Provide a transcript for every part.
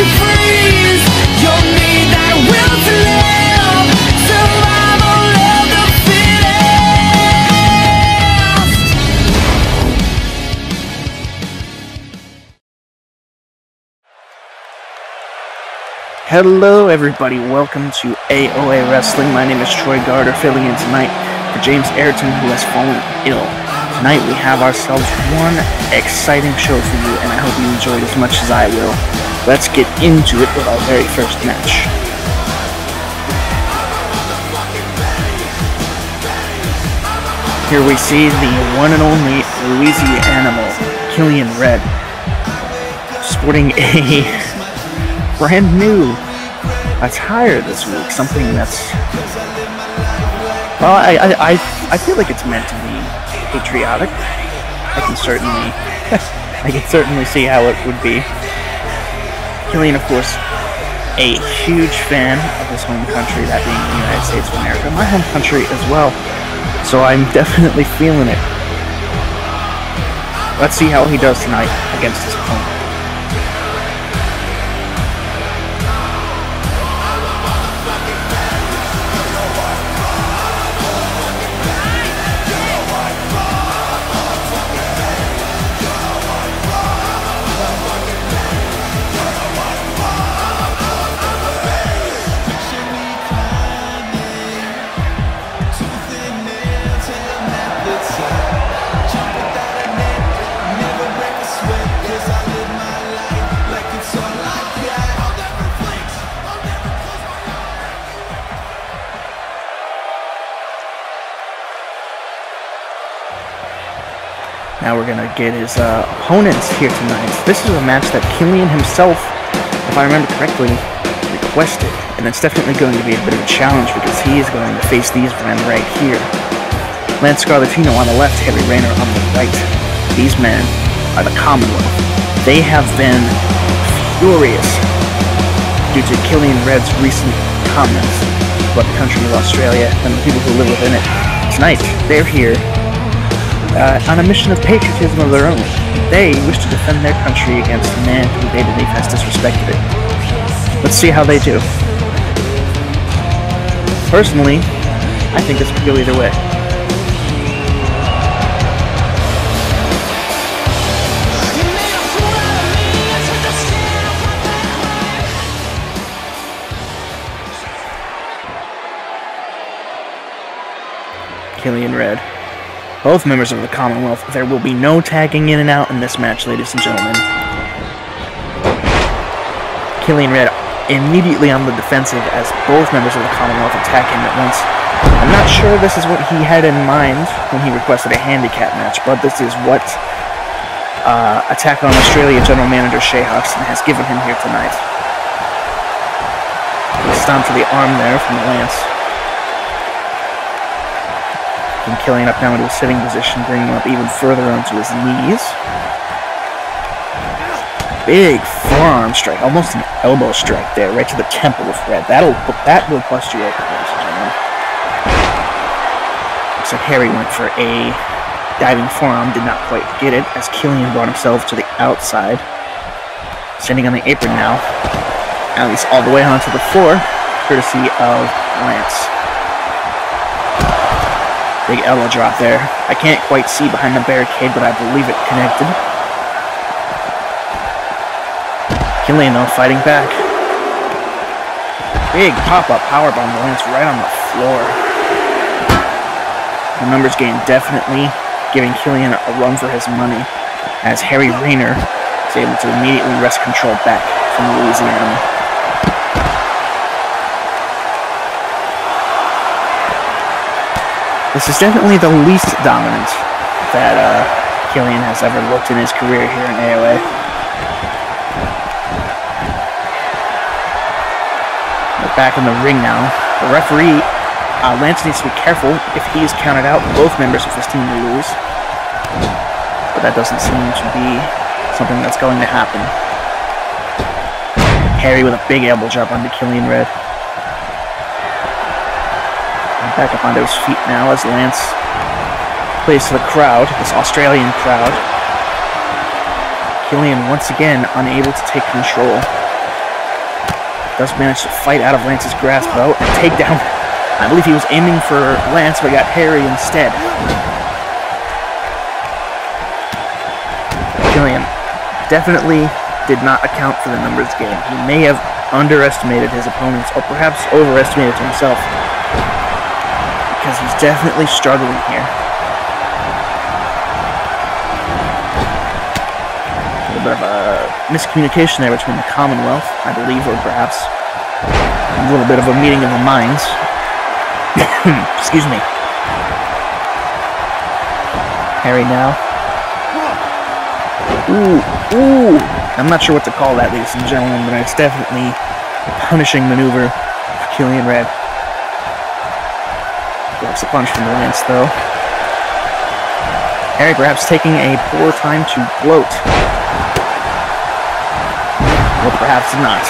you freeze. You'll need that will to live. Survival of the fittest. Hello everybody, welcome to AOA Wrestling. My name is Troy Garter, filling in tonight for James Ayrton, who has fallen ill. Tonight we have ourselves one exciting show for you, and I hope you enjoy it as much as I will. Let's get into it with our very first match. Here we see the one and only Louisiana Killian Red, sporting a brand new attire this week. Something that's, well, I feel like it's meant to be patriotic. I can certainly see how it would be. Killian, of course, a huge fan of his home country, that being the United States of America, my home country as well. So I'm definitely feeling it. Let's see how he does tonight against his opponent. Now we're going to get his opponents here tonight. This is a match that Killian himself, if I remember correctly, requested. And it's definitely going to be a bit of a challenge because he is going to face these men right here. Lance Scarlatino on the left, Harry Rayner on the right. These men are the Commonwealth. They have been furious due to Killian Red's recent comments about the country of Australia and the people who live within it. Tonight, they're here on a mission of patriotism of their own. They wish to defend their country against a man who they believe has disrespected it. Let's see how they do. Personally, I think this could go either way. Killian Red. Both members of the Commonwealth. There will be no tagging in and out in this match, ladies and gentlemen. Killian Red immediately on the defensive as both members of the Commonwealth attack him at once. I'm not sure this is what he had in mind when he requested a handicap match, but this is what Attack on Australia General Manager Shea Huxton has given him here tonight. He stomped to the arm there from the Lance. And Killian up now into a sitting position, bringing him up even further onto his knees. Big forearm strike, almost an elbow strike there, right to the temple of Red. That will bust you open, ladies and gentlemen. Looks like Harry went for a diving forearm, did not quite get it, as Killian brought himself to the outside. Standing on the apron now, at least all the way onto the floor, courtesy of Lance. Big elbow drop there. I can't quite see behind the barricade, but I believe it connected. Killian, though, fighting back. Big pop-up powerbomb to Lance right on the floor. The numbers game definitely giving Killian a run for his money, as Harry Rayner is able to immediately wrest control back from Louisiana. This is definitely the least dominant that Killian has ever looked in his career here in AOA. We're back in the ring now. The referee, Lance needs to be careful. If he is counted out, both members of his team will lose. But that doesn't seem to be something that's going to happen. Harry with a big elbow drop onto Killian Red. Back up onto his feet now as Lance plays to the crowd, this Australian crowd. Killian once again unable to take control. does manage to fight out of Lance's grasp, though, and take down. I believe he was aiming for Lance, but got Harry instead. Killian definitely did not account for the numbers game. He may have underestimated his opponents, or perhaps overestimated himself, because he's definitely struggling here. A little bit of a miscommunication there between the Commonwealth, I believe, or perhaps a little bit of a meeting of the minds. Excuse me. Harry now. Ooh. I'm not sure what to call that, ladies and gentlemen, but it's definitely a punishing maneuver for Killian Red. Blocks a punch from Lance, though. Harry perhaps taking a poor time to gloat. Or perhaps not.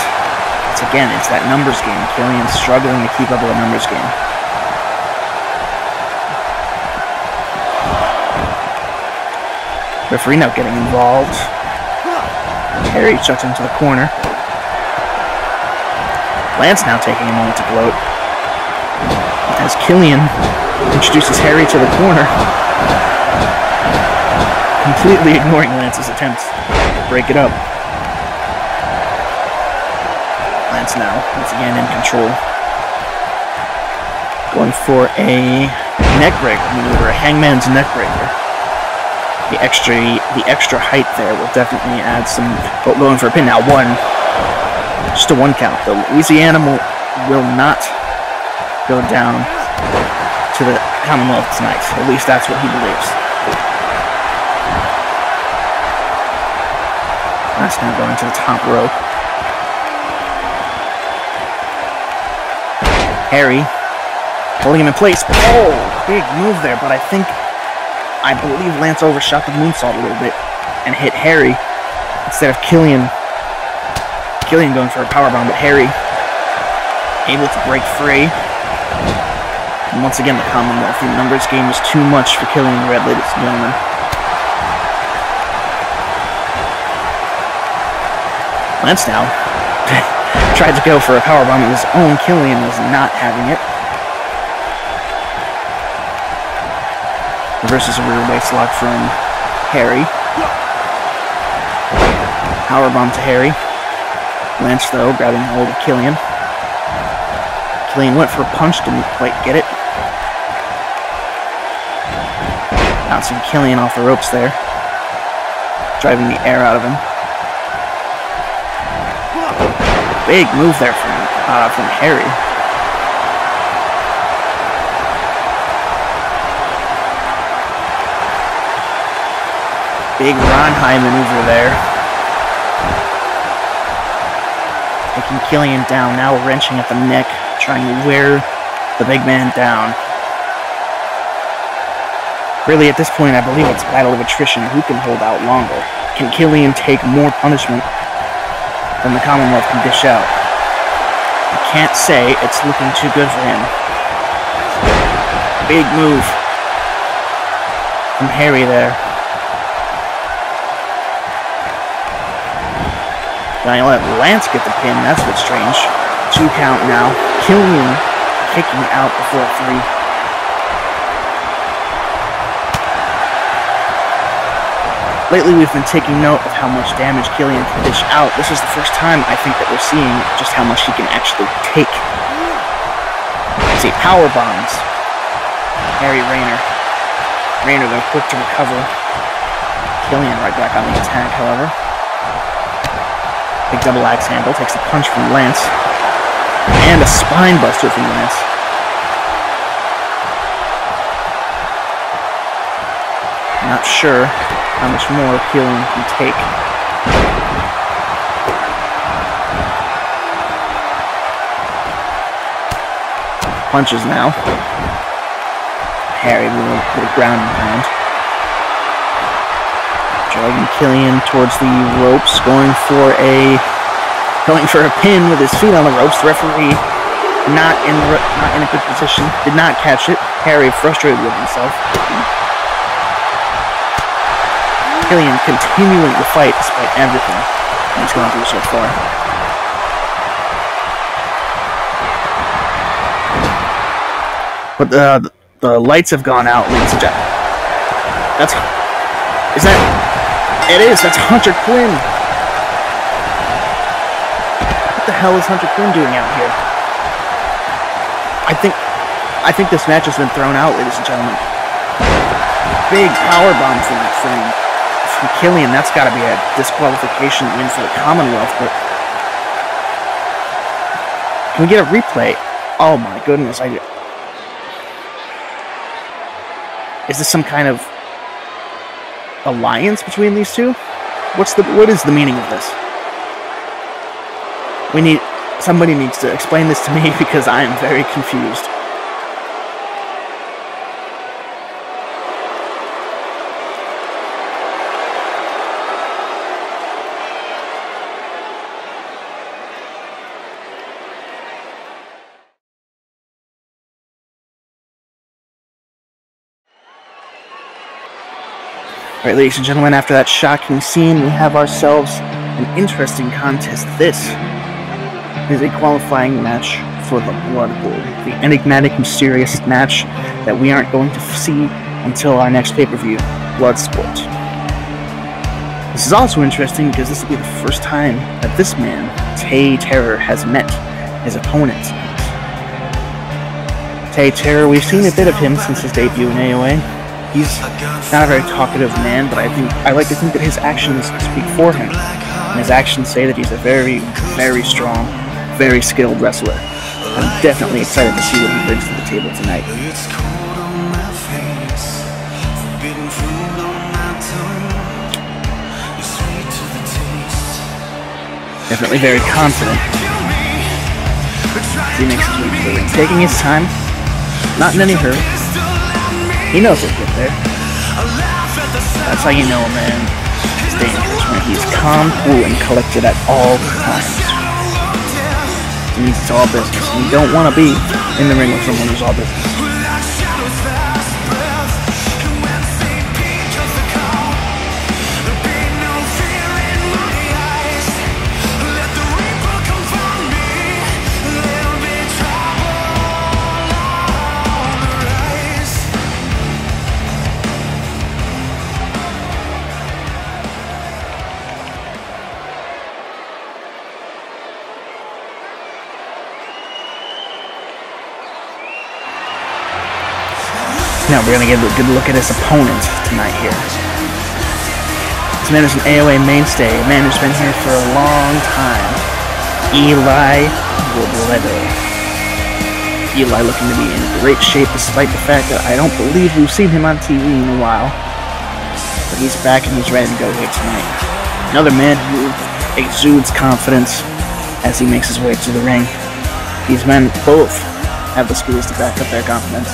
It's that numbers game. Killian's struggling to keep up with the numbers game. Referee now getting involved. Harry chucked him to the corner. Lance now taking a moment to gloat, as Killian introduces Harry to the corner, completely ignoring Lance's attempts to break it up. Lance now, once again, in control. Going for a neck break maneuver, a hangman's neck breaker. The extra height there will definitely add some. Oh, going for a pin now. Just a one count. The Louisiana will not go down to the Commonwealth tonight. At least that's what he believes. That's now going to the top rope. Harry holding him in place. Oh, big move there, but I believe Lance overshot the moonsault a little bit and hit Harry instead of Killian. Killian going for a powerbomb, but Harry able to break free. And once again, the Commonwealth. The numbers game is too much for Killian Red, ladies and gentlemen. Lance now tried to go for a powerbomb of his own. Killian was not having it. Reverses a rear waist lock from Harry. Powerbomb to Harry. Lance, though, grabbing hold of Killian. Killian went for a punch, didn't quite get it. Bouncing Killian off the ropes there. Driving the air out of him. Big move there from Harry. Big Ronhai maneuver there. Taking Killian down, now wrenching at the neck, trying to wear the big man down. Really, at this point, I believe it's a battle of attrition. Who can hold out longer? Can Killian take more punishment than the Commonwealth can dish out? I can't say it's looking too good for him. Big move from Harry there. Gonna let Lance get the pin, that's what's strange. 2 count now. Killian kicking out before 3. Lately we've been taking note of how much damage Killian can dish out. This is the first time I think that we're seeing just how much he can actually take. See, power bombs. Harry Rayner. Rayner though quick to recover. Killian right back on the attack, however. Big double axe handle, takes a punch from Lance. And a spine buster from Lance. Not sure how much more Killian can take. Punches now. Harry with a ground and pound. Dragging Killian towards the ropes, going for a pin with his feet on the ropes. The referee not in a good position, did not catch it. Harry frustrated with himself. Killian continuing to fight despite everything he's gone through so far. But the lights have gone out, ladies and gentlemen. It is. That's Hunter Quinn. What the hell is Hunter Quinn doing out here? I think this match has been thrown out, ladies and gentlemen. Big power bomb from Killian. That's got to be a disqualification win for the Commonwealth. But can we get a replay? Oh my goodness! Is this some kind of alliance between these two? What is the meaning of this? Somebody needs to explain this to me because I am very confused. Alright, ladies and gentlemen, after that shocking scene, we have ourselves an interesting contest. This is a qualifying match for the Blood Bowl, the enigmatic, mysterious match that we aren't going to see until our next pay-per-view, Bloodsport. This is also interesting because this will be the first time that this man, Tay Terror, has met his opponent. Tay Terror, we've seen a bit of him since his debut in AOA. He's not a very talkative man, but I like to think that his actions speak for him. And his actions say that he's a very, very strong, very skilled wrestler. I'm definitely excited to see what he brings to the table tonight. Definitely very confident. He makes his way to the ring, taking his time, not in any hurry. He knows he'll get there. That's how you know a man is dangerous, when he's calm, cool, and collected at all times. It means it's all business, and you don't want to be in the ring with someone who's all business. Now we're going to get a good look at his opponent tonight here. This man is an AOA mainstay, a man who's been here for a long time. Eli Robledo. Eli looking to be in great shape despite the fact that I don't believe we've seen him on TV in a while. But he's back and he's ready to go here tonight. Another man who exudes confidence as he makes his way to the ring. These men both have the skills to back up their confidence.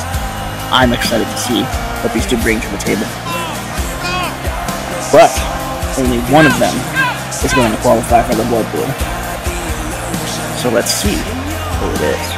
I'm excited to see what these two bring to the table. But only one of them is going to qualify for the Blood Bowl. So let's see who it is.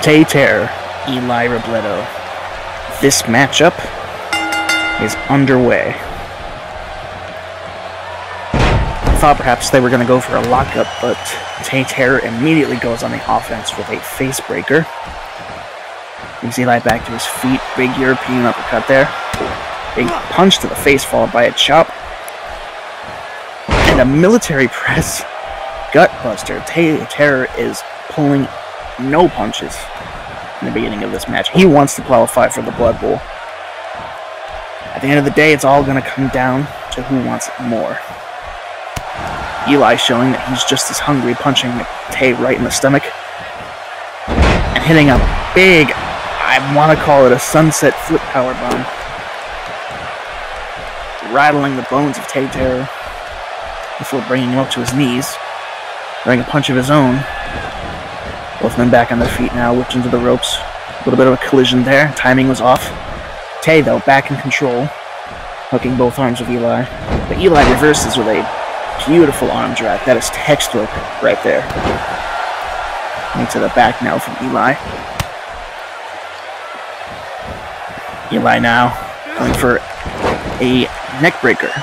Tay Terror, Eli Robledo. This matchup is underway. I thought perhaps they were going to go for a lockup, but Tay Terror immediately goes on the offense with a face breaker. Brings Eli back to his feet. Big European uppercut there. Big punch to the face followed by a chop. And a military press gutbuster. Tay Terror is pulling no punches in the beginning of this match. He wants to qualify for the Blood Bowl. At the end of the day, it's all going to come down to who wants more. Eli showing that he's just as hungry, punching Tay right in the stomach. And hitting a big, I want to call it a sunset flip power bomb. Rattling the bones of Tay Terror before bringing him up to his knees. Throwing a punch of his own. Both men back on their feet now, whipped into the ropes. A little bit of a collision there. Timing was off. Tay, though, back in control. hooking both arms of Eli. But Eli reverses with a beautiful arm drag. That is textbook right there. Into the back now from Eli. Eli now going for a neck breaker.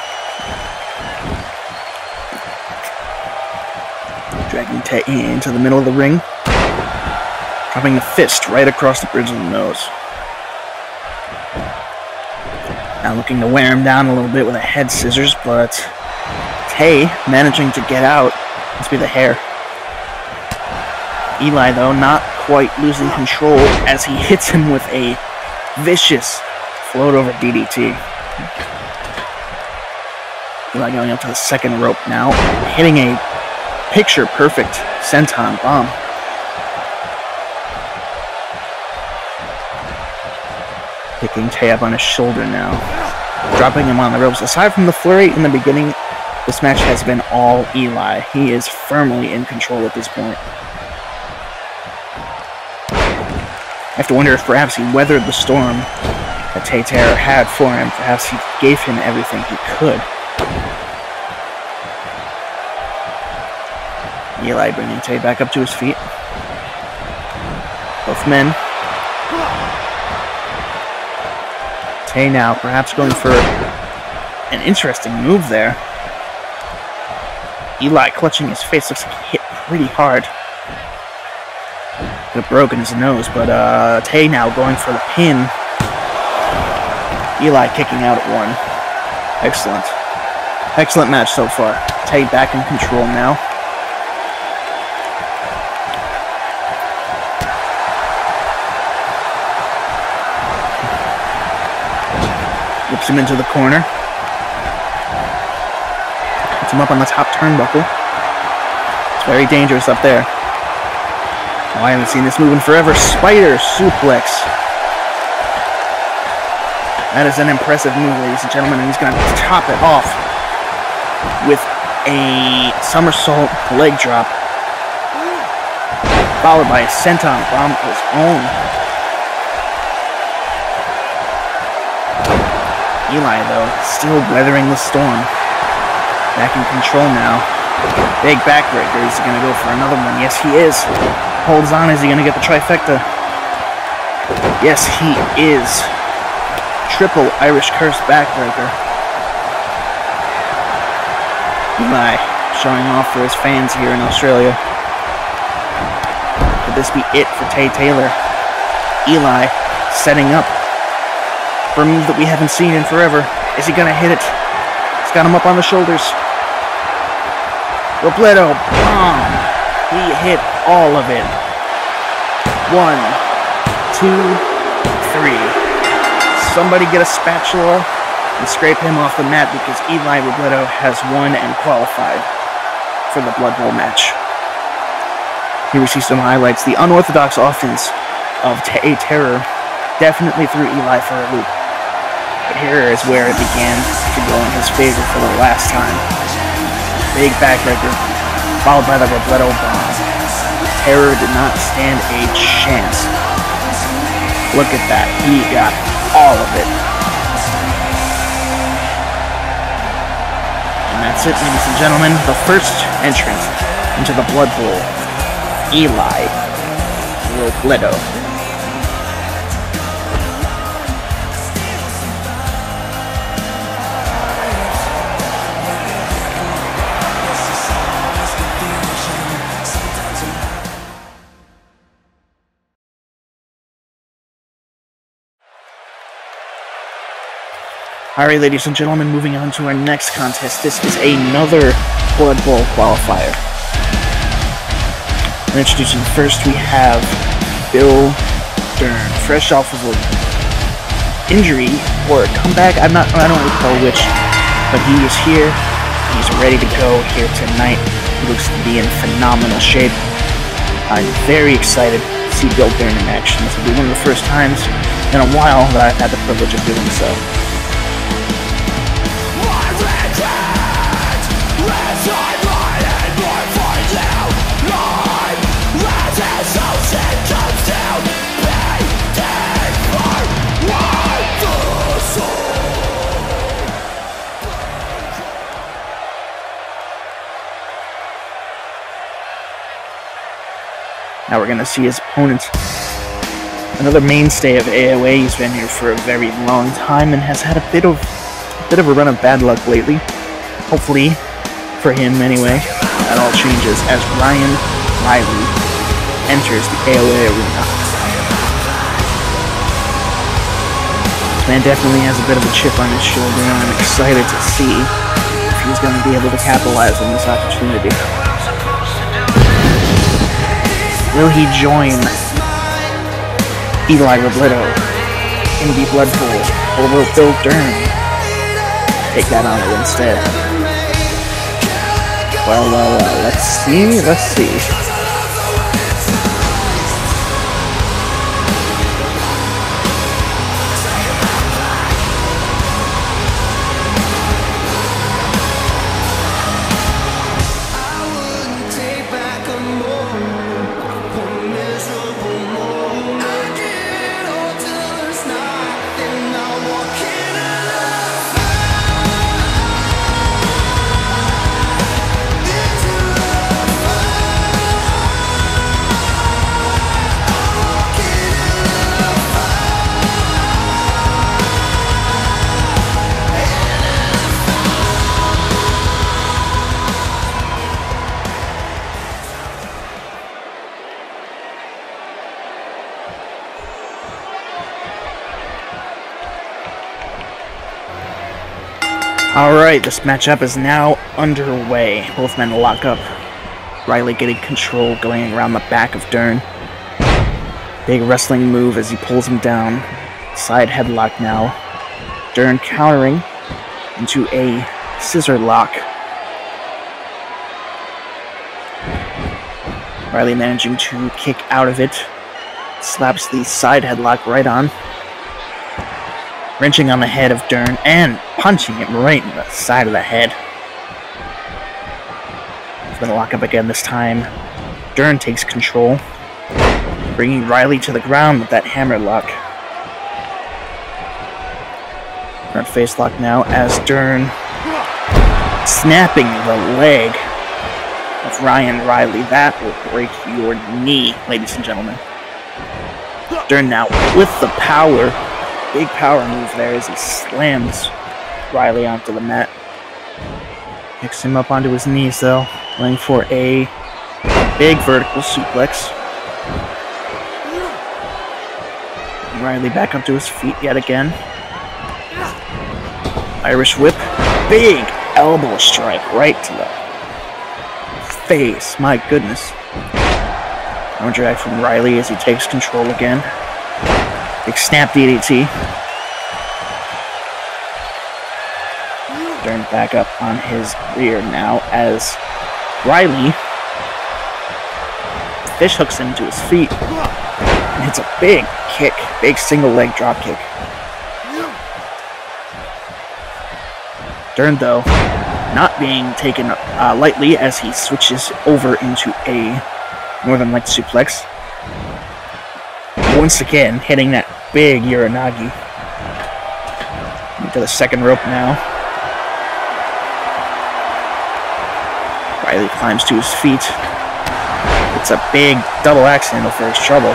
Dragging Tay into the middle of the ring. Dropping the fist right across the bridge of the nose. Now looking to wear him down a little bit with a head scissors, but Tay managing to get out. Must be the hair. Eli, though, not quite losing control as he hits him with a vicious float over DDT. Eli going up to the second rope now, hitting a picture-perfect senton bomb. Picking Tay up on his shoulder now, dropping him on the ropes. Aside from the flurry in the beginning, this match has been all Eli. He is firmly in control at this point. I have to wonder if perhaps he weathered the storm that Tay Terror had for him. Perhaps he gave him everything he could. Eli bringing Tay back up to his feet. Both men. Tay now perhaps going for an interesting move there. Eli clutching his face. Looks like he hit pretty hard. Could have broken his nose, but Tay now going for the pin. Eli kicking out at one. Excellent. Excellent match so far. Tay back in control now. Whips him into the corner. Puts him up on the top turnbuckle. It's very dangerous up there. Oh, I haven't seen this move in forever. Spider suplex. That is an impressive move, ladies and gentlemen, and he's going to top it off with a somersault leg drop, followed by a senton bomb of his own. Eli, though, still weathering the storm. Back in control now. Big backbreaker. Is he going to go for another one? Yes, he is. Holds on. Is he going to get the trifecta? Yes, he is. Triple Irish Curse backbreaker. Eli showing off for his fans here in Australia. Could this be it for Tay Taylor? Eli setting up for a move that we haven't seen in forever. Is he going to hit it? He's got him up on the shoulders. Robledo, bomb. He hit all of it. 1, 2, 3. Somebody get a spatula and scrape him off the mat because Eli Robledo has won and qualified for the Blood Bowl match. Here we see some highlights. The unorthodox offense of Tay Terror definitely threw Eli for a loop. But here is where it began to go in his favor for the last time. Big backbreaker, followed by the Robledo bomb. Terror did not stand a chance. Look at that. He got all of it. And that's it, ladies and gentlemen. The first entrant into the Blood Bowl, Eli Robledo. Alright, ladies and gentlemen, moving on to our next contest. This is another Blood Bowl qualifier. We're introducing first, we have Bill Dern, fresh off of an injury or a comeback. I don't recall which, but he is here. He's ready to go here tonight. He looks to be in phenomenal shape. I'm very excited to see Bill Dern in action. This will be one of the first times in a while that I've had the privilege of doing so. Now we're going to see his opponent, another mainstay of AOA. He's been here for a very long time and has had a bit of a run of bad luck lately. Hopefully, for him anyway, that all changes as Ryan Riley enters the AOA arena. This man definitely has a bit of a chip on his shoulder, and I'm excited to see if he's going to be able to capitalize on this opportunity. Will he join Eli Robledo in the Blood Bowl, or will Bill Dern take that honor instead? Well, let's see. Alright, this matchup is now underway. Both men lock up. Riley getting control, going around the back of Dern. Big wrestling move as he pulls him down. Side headlock now. Dern countering into a scissor lock. Riley managing to kick out of it. Slaps the side headlock right on. Wrenching on the head of Dern and punching him right in the side of the head. He's going to lock up again this time. Dern takes control, bringing Riley to the ground with that hammer lock. Front face lock now as Dern snapping the leg of Ryan Riley. That will break your knee, ladies and gentlemen. Dern now with the power. Big power move there as he slams Riley onto the mat. Picks him up onto his knees though, going for a big vertical suplex. Riley back up to his feet yet again. Irish whip. Big elbow strike right to the face. My goodness. Arm drag from Riley as he takes control again. Big snap DDT. Dern back up on his rear now as Riley fish hooks him to his feet and hits a big kick, big single leg drop kick. Dern though not being taken lightly as he switches over into a Northern Light suplex. Once again, hitting that big Uranagi. Into the second rope now. Riley climbs to his feet. It's a big double axe handle for his trouble.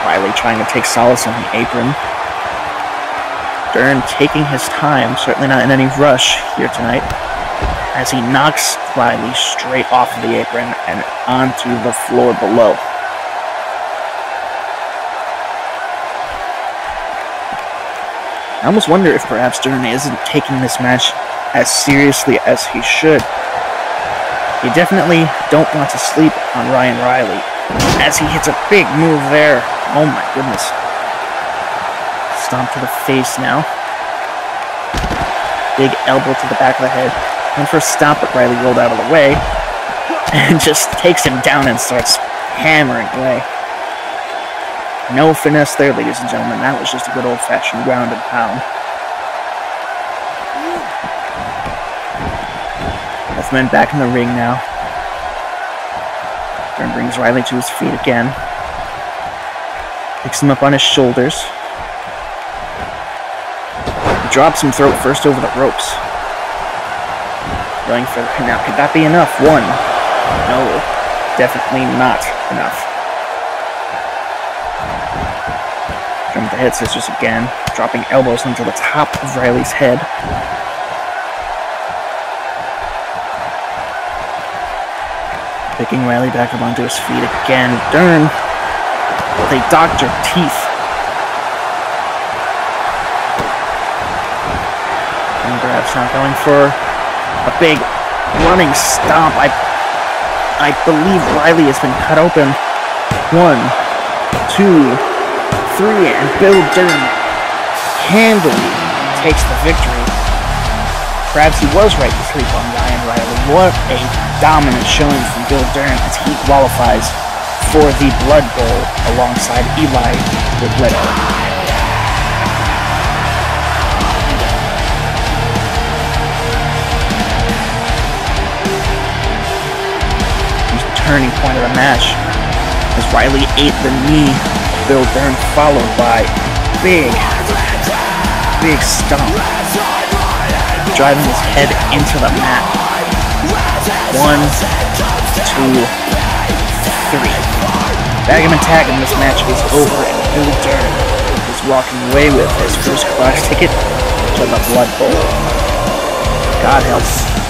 Riley trying to take solace on the apron. Dern taking his time, certainly not in any rush here tonight, as he knocks Riley straight off of the apron and onto the floor below. I almost wonder if perhaps Dern isn't taking this match as seriously as he should. You definitely don't want to sleep on Ryan Riley, as he hits a big move there. Oh my goodness. Stomp to the face now. Big elbow to the back of the head. Went for a stomp, but Riley rolled out of the way, and just takes him down and starts hammering away. No finesse there, ladies and gentlemen. That was just a good old-fashioned ground and pound. Both men back in the ring now. Dern brings Riley to his feet again. Picks him up on his shoulders. He drops him throat first over the ropes. Going for the pin out. Could that be enough? One. No. definitely not enough. Jump the head scissors again, dropping elbows onto the top of Riley's head. Picking Riley back up onto his feet again. Dern with a doctor teeth. And perhaps not going for a big running stomp. I believe Riley has been cut open. 1, 2, 3, and Bill Dern handily takes the victory. Perhaps he was right to sleep on Ryan Riley. What a dominant showing from Bill Dern as he qualifies for the Blood Bowl alongside Eli Robledo. Turning point of the match as Riley ate the knee of Bill Dern, followed by big stomp, driving his head into the mat. 1, 2, 3. Bag him and tag him. This match is over, and Bill Dern is walking away with his first class ticket to the Blood Bowl. God help him.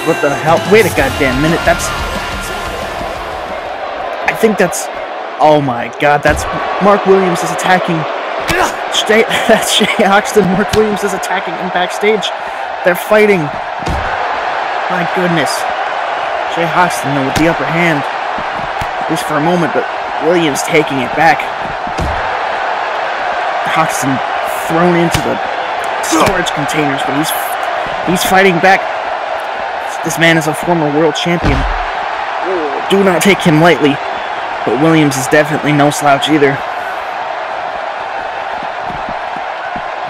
What the hell? Wait a goddamn minute. I think that's... Oh my god, that's... Mark Williams is attacking... That's Jay Hoxton. Mark Williams is attacking him backstage. They're fighting. My goodness. Jay Hoxton, though, with the upper hand. At least for a moment, but Williams taking it back. Hoxton thrown into the storage containers, but he's fighting back. This man is a former world champion. Do not take him lightly. But Williams is definitely no slouch either.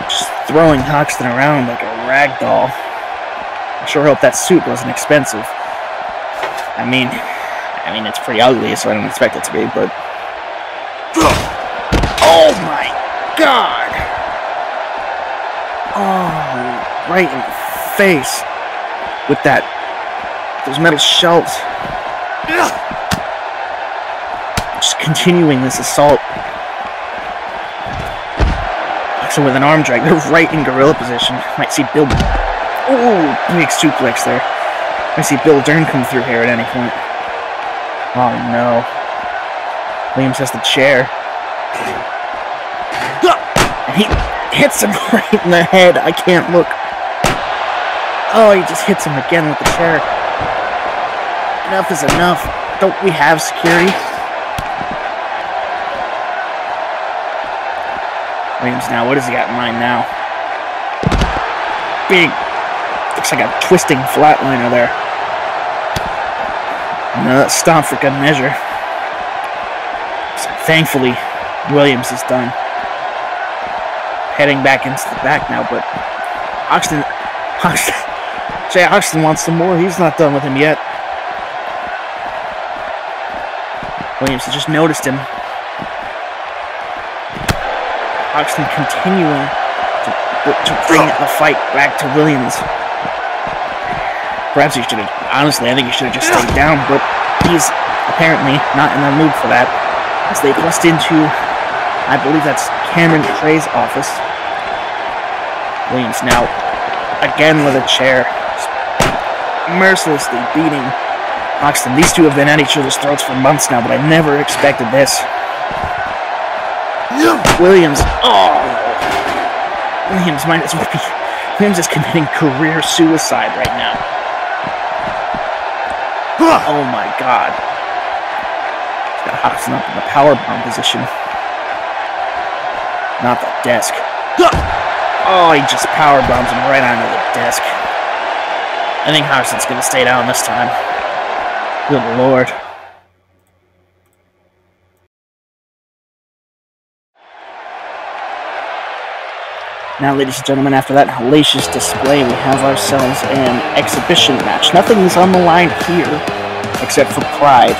Just throwing Hoxton around like a rag doll. I sure hope that suit wasn't expensive. I mean, it's pretty ugly, so I don't expect it to be, but... Oh my god! Oh, right in the face. With those metal shelves. Just continuing this assault. So with an arm drag, they're right in gorilla position. Might see Bill... Oh, big suplex there. Might see Bill Dern come through here at any point. Oh no. Williams has the chair. And he hits him right in the head. I can't look. Oh, he just hits him again with the chair. Enough is enough. Don't we have security? Williams now, what does he got in mind now? Big, looks like a twisting flatliner there. Another stomp for good measure. So thankfully, Williams is done. Heading back into the back now, but Jay Hoxton wants some more. He's not done with him yet. Williams has just noticed him. Hoxton continuing to bring the fight back to Williams. Perhaps he should have... Honestly, I think he should have just stayed down, but he's apparently not in the mood for that. As they bust into, I believe that's Cameron Trey's office. Williams now, again with a chair, mercilessly beating Hoxton. These two have been at each other's throats for months now, but I never expected this. Williams, Williams might as well be... Williams is committing career suicide right now. Oh my god. He's got Hoxton up in the powerbomb position. Not the desk. Oh, he just powerbombs him right onto the desk. I think Hoxton's gonna stay down this time. Good lord. Now, ladies and gentlemen, after that hellacious display, we have ourselves an exhibition match. Nothing is on the line here, except for pride.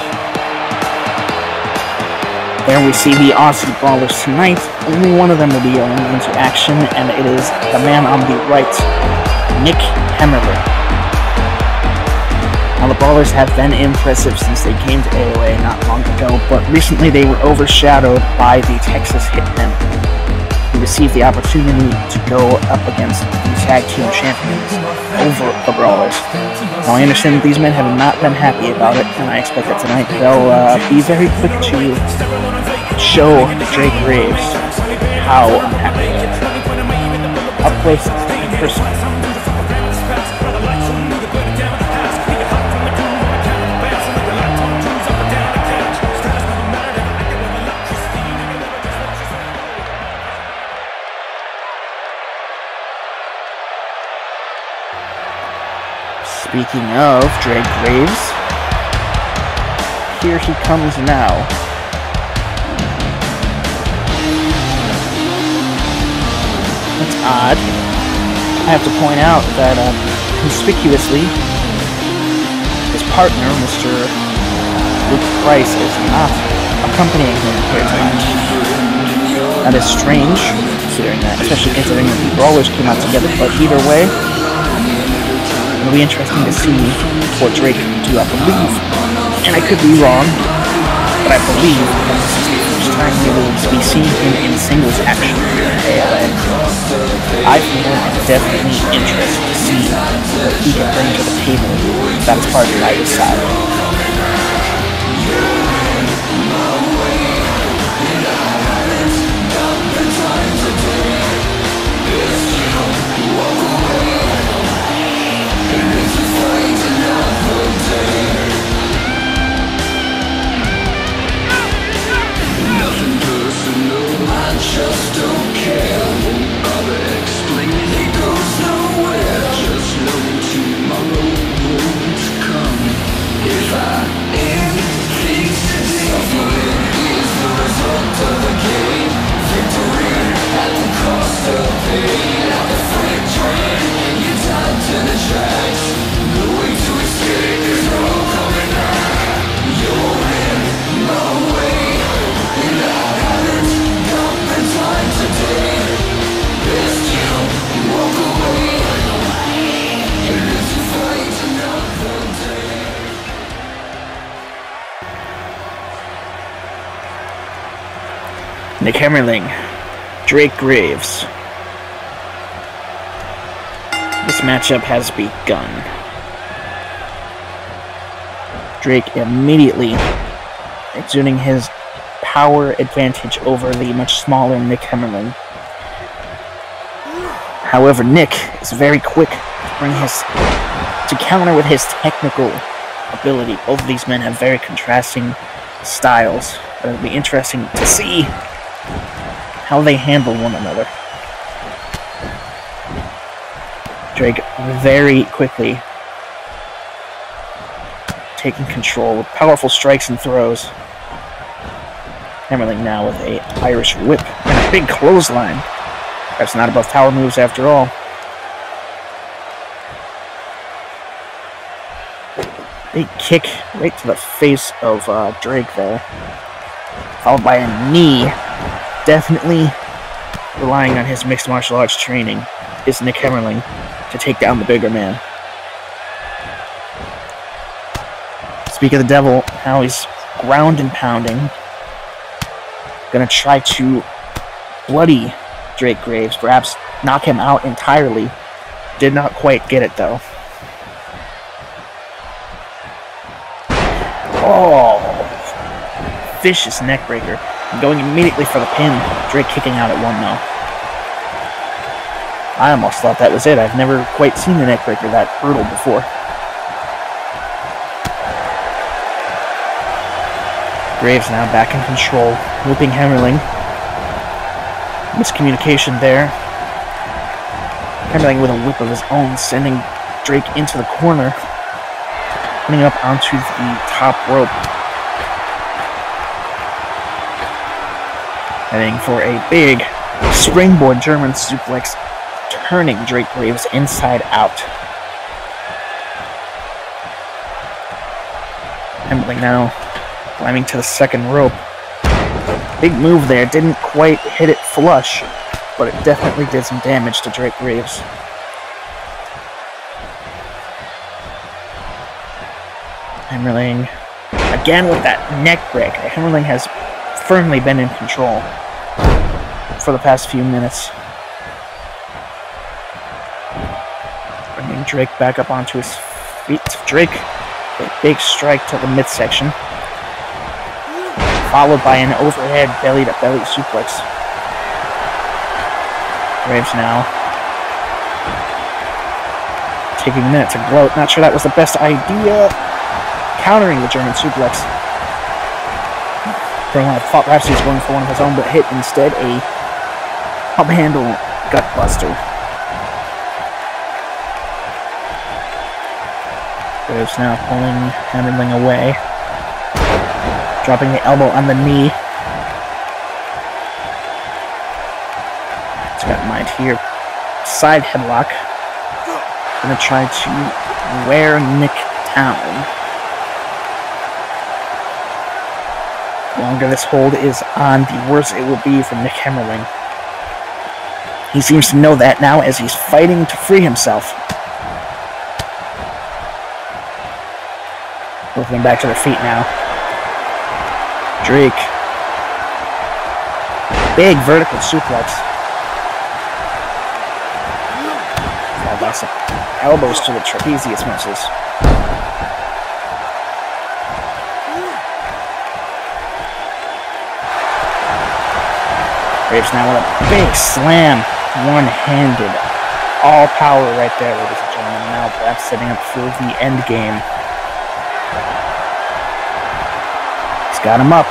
There we see the Aussie Brawlers tonight. Only one of them will be going into action, and it is the man on the right, Nick Hemmerling. Now, the Brawlers have been impressive since they came to AOA not long ago, but recently they were overshadowed by the Texas Hitmen, who received the opportunity to go up against the Tag Team Champions over the Brawlers. Now, I understand that these men have not been happy about it, and I expect that tonight they'll be very quick to show Drake Graves how unhappy they are. Up close and personal. Speaking of Drake Graves, here he comes now. That's odd. I have to point out that conspicuously, his partner, Mr. Luke Price, is not accompanying him here tonight. That is strange, considering that, especially considering that the Brawlers came out together, but either way, it'll be interesting to see what Drake can do, I believe. And I could be wrong, but I believe that this is the first time we will be seeing him in singles action here in AOA. I think I'm definitely interested to see what he can bring to the table that is part of the Irish side. Just don't care, won't bother explaining, it goes nowhere. Just know tomorrow won't come. If I end things today, suffering is the result of the game. Victory at the cost of pain. At the freight train, you're tied to the tracks. No way to escape, there's no coming back. You're in my way, and I haven't time today. Best you walk away, and if you fight another day. Nick Hemmerling, Drake Graves. This matchup has begun. Drake immediately exuding his power advantage over the much smaller Nick Hemmerling. However, Nick is very quick to counter with his technical ability. Both of these men have very contrasting styles, but it'll be interesting to see how they handle one another. Drake very quickly taking control with powerful strikes and throws. Hemmerling now with a Irish whip and a big clothesline. That's not above tower moves after all. Big kick right to the face of Drake there. Followed by a knee. Definitely relying on his mixed martial arts training is Nick Hemmerling to take down the bigger man. Speak of the devil, now he's ground and pounding. Gonna try to bloody Drake Graves, perhaps knock him out entirely. Did not quite get it though. Oh, vicious neckbreaker. Going immediately for the pin. Drake kicking out at one though. I almost thought that was it. I've never quite seen the neckbreaker that brutal before. Graves now back in control, whipping Hemmerling. Miscommunication there. Hemmerling with a whip of his own, sending Drake into the corner, putting up onto the top rope. Heading for a big springboard German suplex, turning Drake Graves inside out. Hemmerling now climbing to the second rope. Big move there. Didn't quite hit it flush, but it definitely did some damage to Drake Graves. Hemmerling again with that neck break. Hemmerling has firmly been in control for the past few minutes. Bringing Drake back up onto his feet. Drake, a big strike to the midsection, followed by an overhead belly-to-belly suplex. Graves now taking a minute to gloat. Not sure that was the best idea. Countering the German suplex. They might have thought perhaps he was going for one of his own, but hit instead a pump handle gut buster. Graves now pulling Hemmerling away. Dropping the elbow on the knee. He's got mind here. Side headlock. Gonna try to wear Nick down. The longer this hold is on, the worse it will be for Nick Hemmerling. He seems to know that now as he's fighting to free himself. Both of them back to their feet now. Drake. Big vertical suplex. Followed by some elbows to the trapezius muscles. Graves now with a big slam. One-handed. All power right there, ladies and gentlemen. Now perhaps setting up for the end game. He's got him up.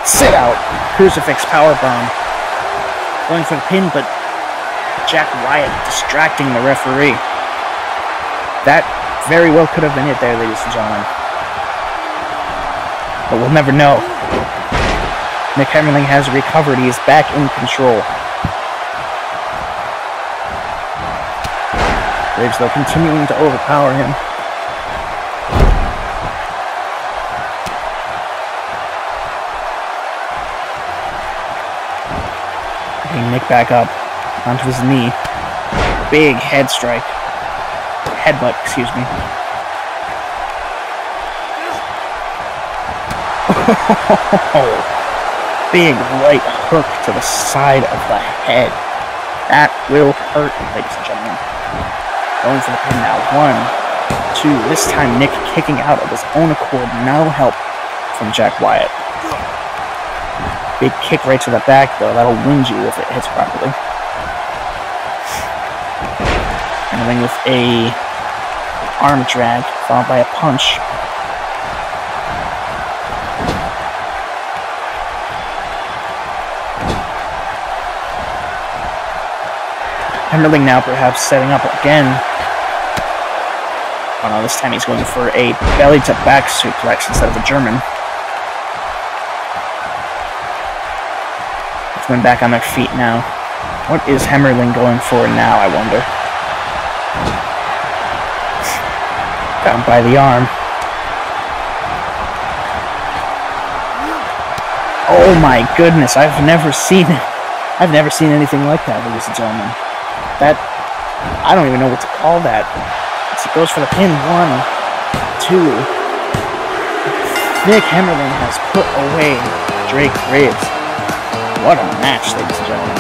Sit out. Crucifix powerbomb. Going for the pin, but Jack Wyatt distracting the referee. That very well could have been it there, ladies and gentlemen. But we'll never know. Nick Hemmerling has recovered. He is back in control. Graves, though, continuing to overpower him. Bringing Nick back up onto his knee. Big head strike. Headbutt, excuse me. Big right hook to the side of the head. That will hurt, ladies and gentlemen. Going for the pin now. 1, 2. This time Nick kicking out of his own accord. No help from Jack Wyatt. Big kick right to the back, though. That'll wound you if it hits properly. And then with a arm drag, followed by a punch. Hemmerling now perhaps setting up again. Oh no, this time he's going for a belly-to-back suplex instead of a German. Let's win back on their feet now. What is Hemmerling going for now, I wonder? Got him by the arm. Oh my goodness, I've never seen anything like that, ladies and gentlemen. That, I don't even know what to call that. As he goes for the pin. 1, 2. Nick Hemmerling has put away Drake Graves. What a match, ladies and gentlemen.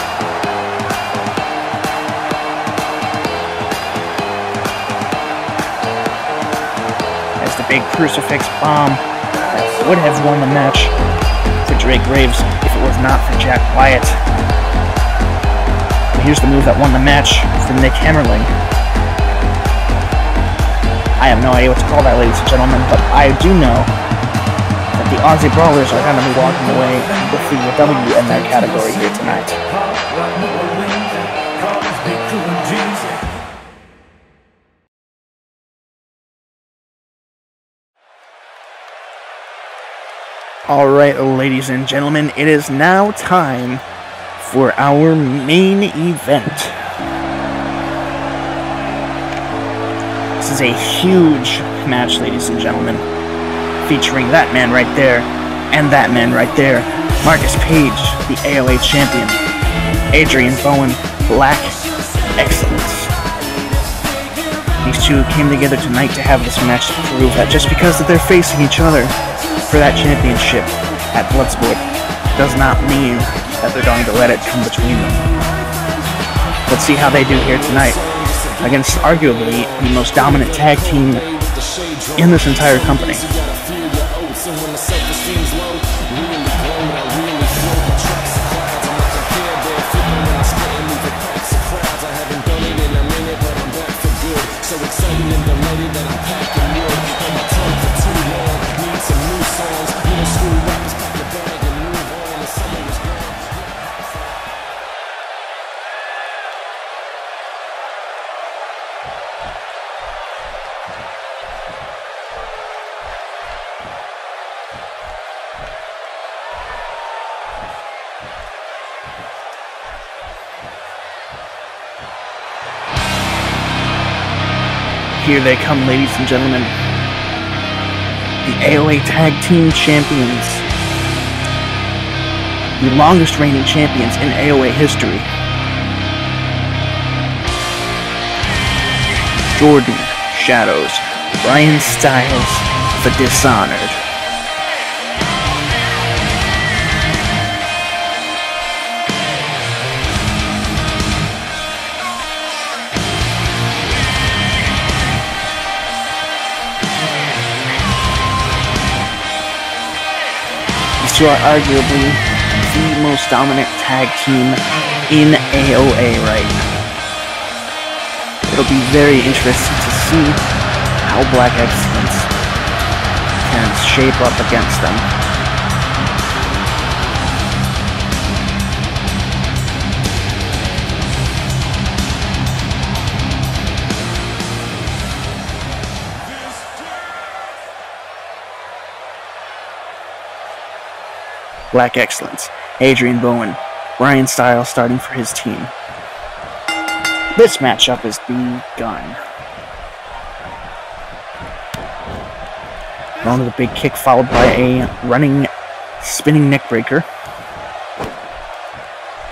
As the big crucifix bomb that would have won the match for Drake Graves if it was not for Jack Wyatt. Here's the move that won the match for Nick Hemmerling. I have no idea what to call that, ladies and gentlemen, but I do know that the Aussie Brawlers are going to be walking away with the W in their category here tonight. Alright, ladies and gentlemen, it is now time for our main event. This is a huge match, ladies and gentlemen, featuring that man right there and that man right there. Marcus Page, the AOA champion. Adrian Bowen, Black Excellence. These two came together tonight to have this match to prove that just because they're facing each other for that championship at Bloodsport does not mean that they're going to let it come between them. Let's see how they do here tonight against arguably the most dominant tag team in this entire company. Here they come, ladies and gentlemen. The AOA Tag Team Champions. The longest reigning champions in AOA history. Jordan Shadows, Brian Styles for Dishonored. These two are arguably the most dominant tag team in AOA right now. It'll be very interesting to see how Black Excellence can shape up against them. Black Excellence, Adrian Bowen, Brian Styles starting for his team. This matchup is begun. Going to the big kick followed by a running, spinning neckbreaker.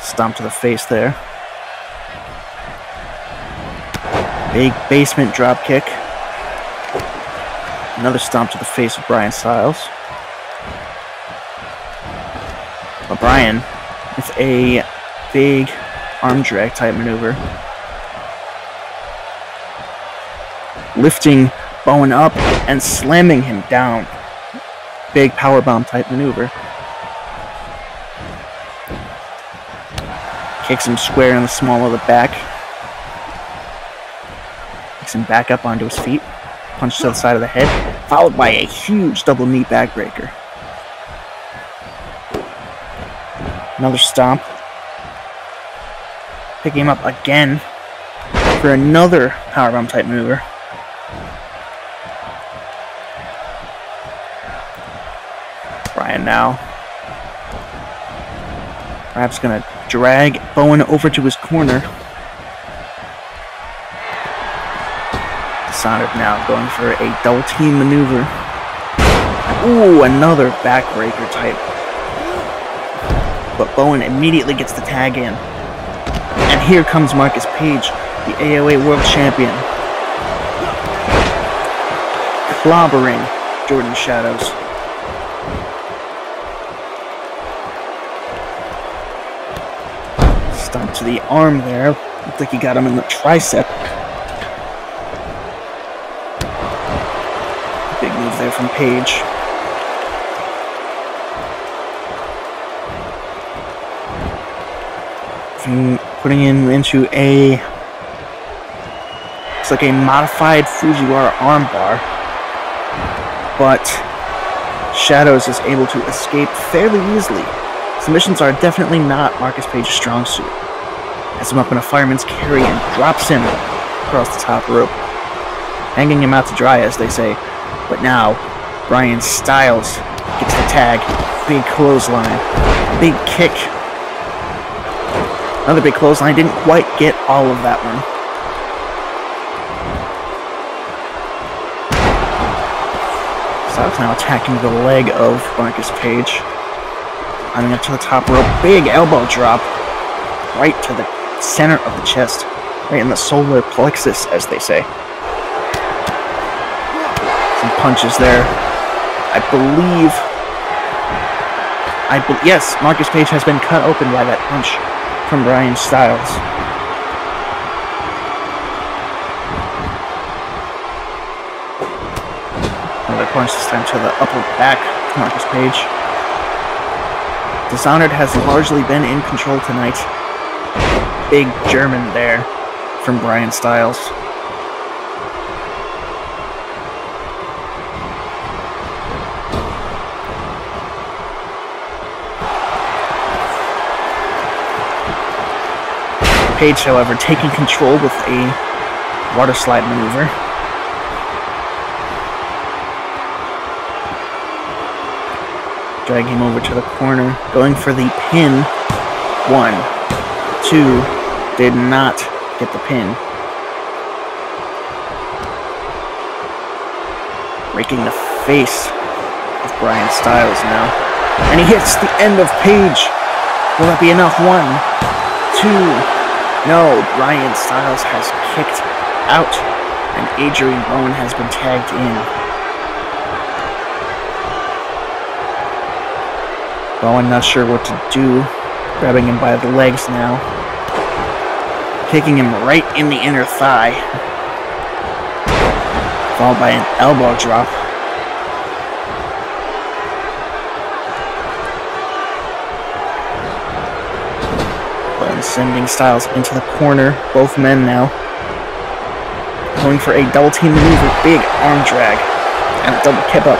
Stomp to the face there. Big basement drop kick. Another stomp to the face of Brian Styles. But Brian with a big arm drag type maneuver. Lifting Bowen up and slamming him down. Big powerbomb type maneuver. Kicks him square in the small of the back. Kicks him back up onto his feet. Punch to the side of the head. Followed by a huge double knee backbreaker. Another stomp. Picking him up again for another powerbomb type maneuver. Brian now perhaps gonna drag Bowen over to his corner. Dishonored now going for a double team maneuver. Ooh, another backbreaker type. But Bowen immediately gets the tag in. And here comes Marcus Page, the AOA World Champion. Clobbering Jordan Shadows. Stomp to the arm there. Looked like he got him in the tricep. Big move there from Page. Putting him into a, looks like a modified Fujiwara armbar, but Shadows is able to escape fairly easily. Submissions are definitely not Marcus Page's strong suit. Has him up in a fireman's carry and drops him across the top rope, hanging him out to dry, as they say. But now Brian Styles gets the tag. Big clothesline, big kick. Another big clothesline. Didn't quite get all of that one. Styles now attacking the leg of Marcus Page. Climbing up to the top rope. Big elbow drop. Right to the center of the chest. Right in the solar plexus, as they say. Some punches there. Yes, Marcus Page has been cut open by that punch from Bryan Styles. Another punch this time to the upper back of Marcus Page. Dishonored has largely been in control tonight. Big German there from Bryan Styles. Page, however, taking control with a water slide maneuver. Drag him over to the corner, going for the pin. 1, 2, did not get the pin. Raking the face of Bryan Styles now. And he hits the end of Page. Will that be enough? 1, 2. No, Bryan Styles has kicked out, and Adrian Bowen has been tagged in. Bowen not sure what to do, grabbing him by the legs now. Kicking him right in the inner thigh. Followed by an elbow drop. Sending Styles into the corner. Both men now going for a double team maneuver. Big arm drag and a double kip up.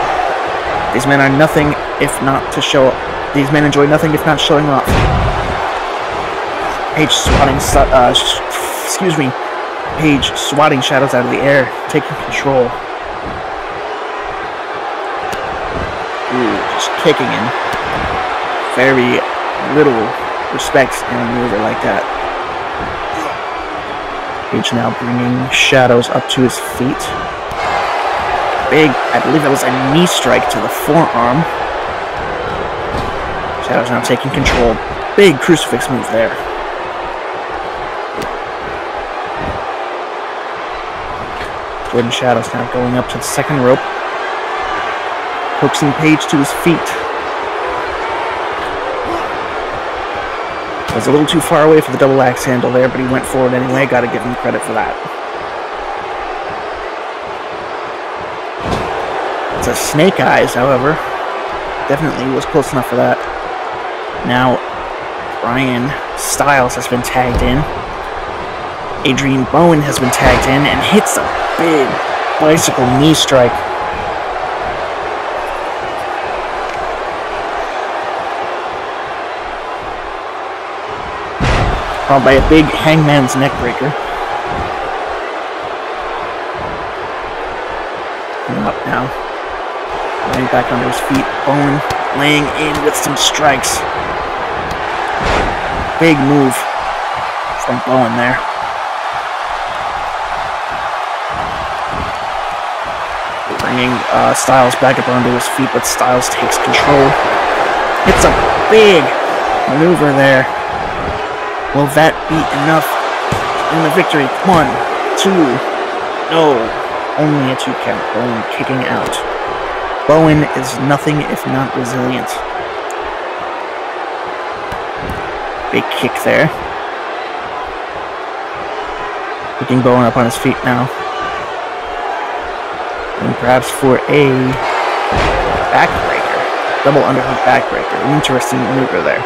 These men are nothing if not to show up. These men enjoy nothing if not showing off. Page swatting, Page swatting shadows out of the air, taking control. Ooh, just kicking in. Very little respect in a maneuver like that. Page now bringing Shadows up to his feet. Big, I believe that was a knee strike to the forearm. Shadows now taking control. Big crucifix move there. Jordan Shadows now going up to the second rope. Coaxing Page to his feet. Was a little too far away for the double axe handle there, but he went forward anyway. Gotta give him credit for that. It's a snake eyes, however. Definitely was close enough for that. Now, Bryan Styles has been tagged in. Adrian Bowen has been tagged in and hits a big bicycle knee strike. Followed by a big hangman's neck breaker. Coming up now. Laying back onto his feet. Bowen laying in with some strikes. Big move from Bowen there. Bringing Styles back up onto his feet, but Styles takes control. Hits a big maneuver there. Will that be enough in the victory? 1, 2, no. Only a 2 count. Bowen kicking out. Bowen is nothing if not resilient. Big kick there. Picking Bowen up on his feet now. And perhaps for a backbreaker. Double underhook backbreaker. An interesting maneuver there.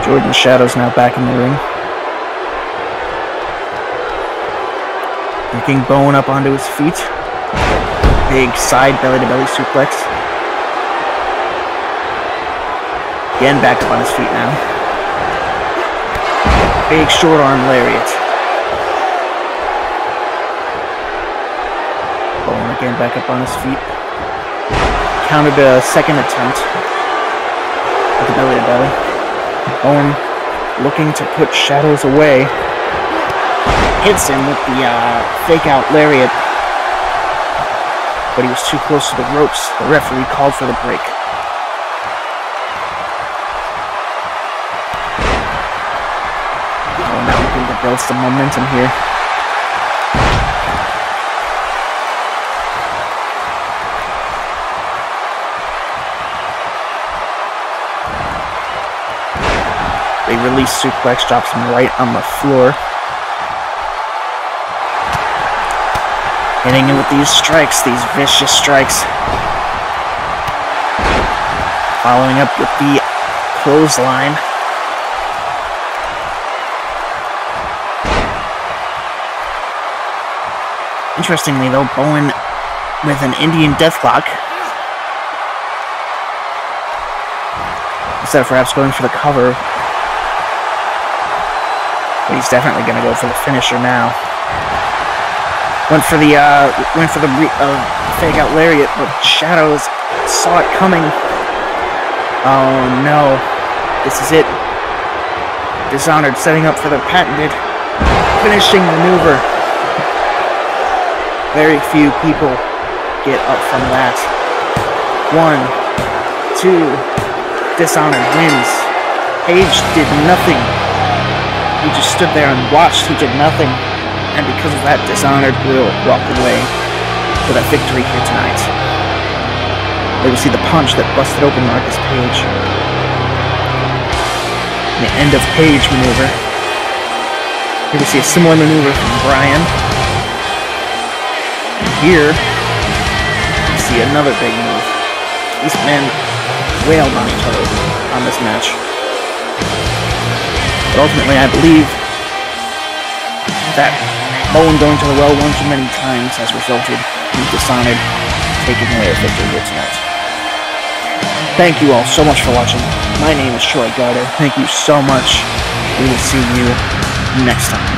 Jordan Shadows now back in the ring. Picking Bowen up onto his feet. Big side belly-to-belly suplex. Again back up on his feet now. Big short arm lariat. Bowen again back up on his feet. Countered a second attempt with the belly-to-belly. Bowen looking to put Shadows away. Hits him with the fake out lariat. but he was too close to the ropes. The referee called for the break. Oh, now looking to build some momentum here. They release suplex, drops him right on the floor. Hitting him with these strikes, these vicious strikes. Following up with the clothesline. Interestingly though, Bowen with an Indian deathlock. Instead of perhaps going for the cover. But he's definitely going to go for the finisher now. Went for the fake out lariat, but Shadows saw it coming. Oh no, this is it. Dishonored setting up for the patented finishing maneuver. Very few people get up from that. 1, 2, Dishonored wins. Page did nothing. He just stood there and watched. He did nothing. And because of that, Dishonored will walk away with a victory here tonight. There we see the punch that busted open Marcus Page. And the end of Page maneuver. Here we see a similar maneuver from Brian. And here, we see another big move. These men wailed on each other on this match. But ultimately, I believe that Bowen going to the well one too many times has resulted in Dishonored taking away a victory here tonight. Thank you all so much for watching. My name is Troy Garter. Thank you so much. We will see you next time.